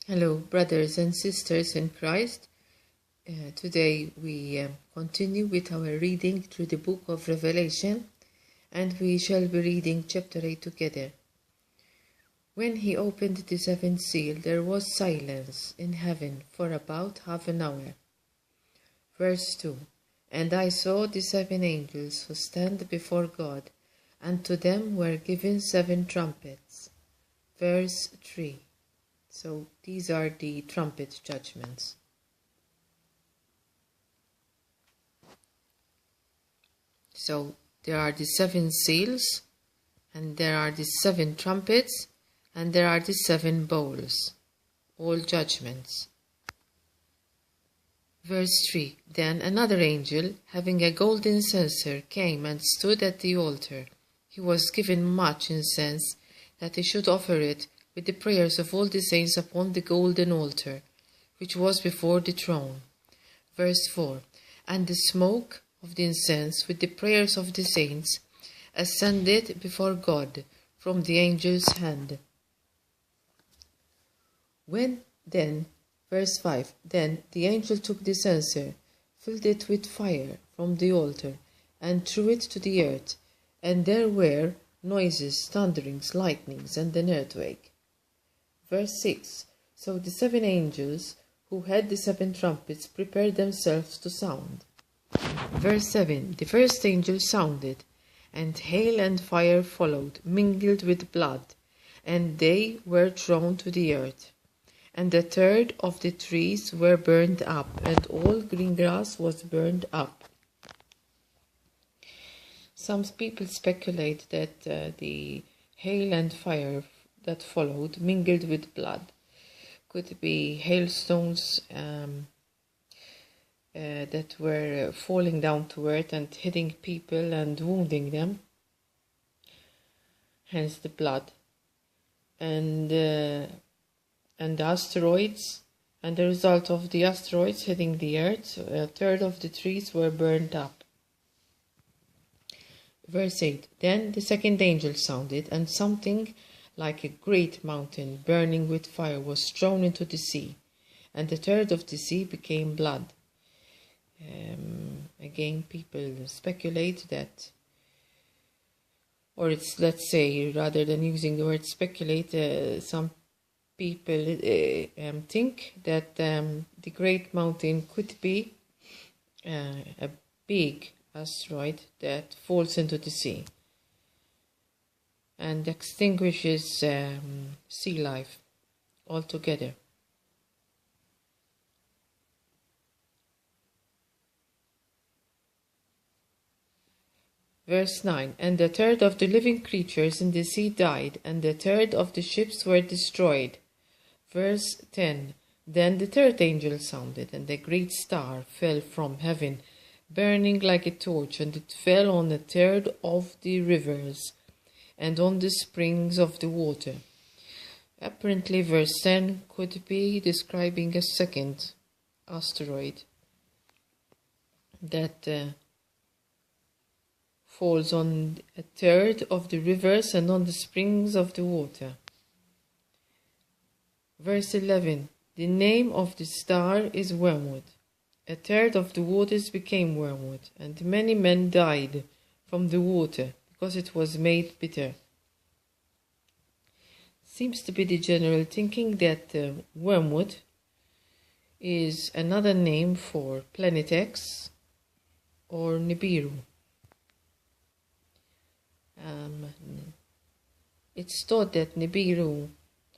Hello, brothers and sisters in Christ. Today we continue with our reading through the book of Revelation, and we shall be reading chapter 8 together. When he opened the seventh seal, there was silence in heaven for about half an hour. Verse 2. And I saw the seven angels who stand before God, and to them were given seven trumpets. Verse 3. So these are the trumpet judgments. So there are the seven seals, and there are the seven trumpets, and there are the seven bowls, all judgments. Verse 3. Then another angel, having a golden censer, came and stood at the altar. He was given much incense, that he should offer it with the prayers of all the saints upon the golden altar, which was before the throne. Verse 4. And the smoke of the incense with the prayers of the saints ascended before God from the angel's hand. Verse 5. Then the angel took the censer, filled it with fire from the altar, and threw it to the earth, and there were noises, thunderings, lightnings, and an earthquake. Verse 6. So the seven angels who had the seven trumpets prepared themselves to sound. Verse 7. The first angel sounded, and hail and fire followed, mingled with blood, and they were thrown to the earth. And a third of the trees were burned up, and all green grass was burned up. Some people speculate that the hail and fire that followed, mingled with blood, could be hailstones that were falling down to earth and hitting people and wounding them, hence the blood, and the asteroids, and the result of the asteroids hitting the earth, a third of the trees were burned up. Verse 8. Then the second angel sounded, and something like a great mountain burning with fire was thrown into the sea, and a third of the sea became blood. Again, people speculate that, or it's, let's say, rather than using the word speculate, some people think that the great mountain could be a big asteroid that falls into the sea and extinguishes sea life altogether. Verse 9. And a third of the living creatures in the sea died, and a third of the ships were destroyed. Verse 10. Then the third angel sounded, and a great star fell from heaven, burning like a torch, and it fell on a third of the rivers and on the springs of the water. Apparently, verse 10 could be describing a second asteroid that falls on a third of the rivers and on the springs of the water. Verse 11. The name of the star is wormwood. A third of the waters became wormwood, and many men died from the water, because it was made bitter. Seems to be the general thinking that wormwood is another name for Planet X or Nibiru. It's thought that Nibiru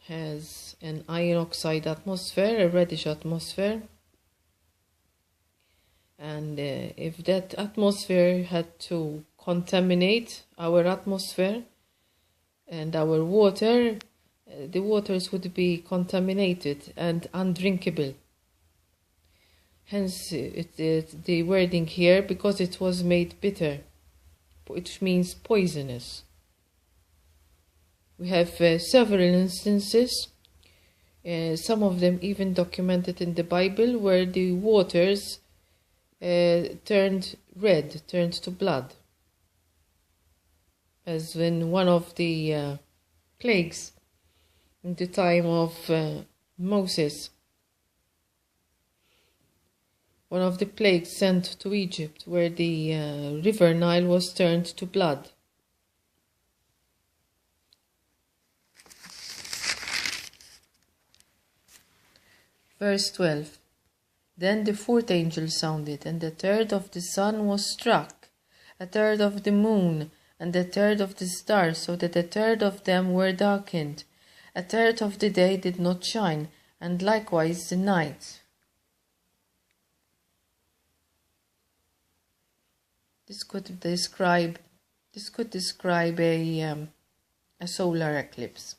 has an iron oxide atmosphere, a reddish atmosphere, and if that atmosphere had to contaminate our atmosphere and our water, the waters would be contaminated and undrinkable. Hence the wording here, because it was made bitter, which means poisonous. We have several instances, some of them even documented in the Bible, where the waters turned red, turned to blood. As when one of the plagues in the time of Moses, one of the plagues sent to Egypt, where the river Nile was turned to blood. Verse 12. Then the fourth angel sounded, and the third of the sun was struck, a third of the moon, and a third of the stars, so that a third of them were darkened. A third of the day did not shine, and likewise the night. This could describe a solar eclipse.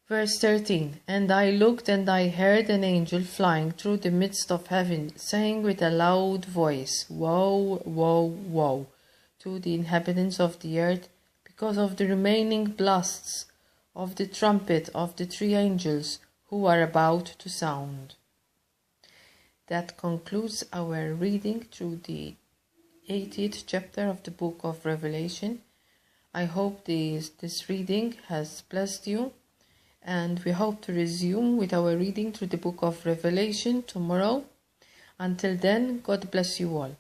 Verse 13. And I looked, and I heard an angel flying through the midst of heaven, saying with a loud voice, Woe, woe, woe, to the inhabitants of the earth, because of the remaining blasts of the trumpet of the three angels who are about to sound. That concludes our reading through the 80th chapter of the book of Revelation. I hope this reading has blessed you, and we hope to resume with our reading through the book of Revelation tomorrow. Until then, God bless you all.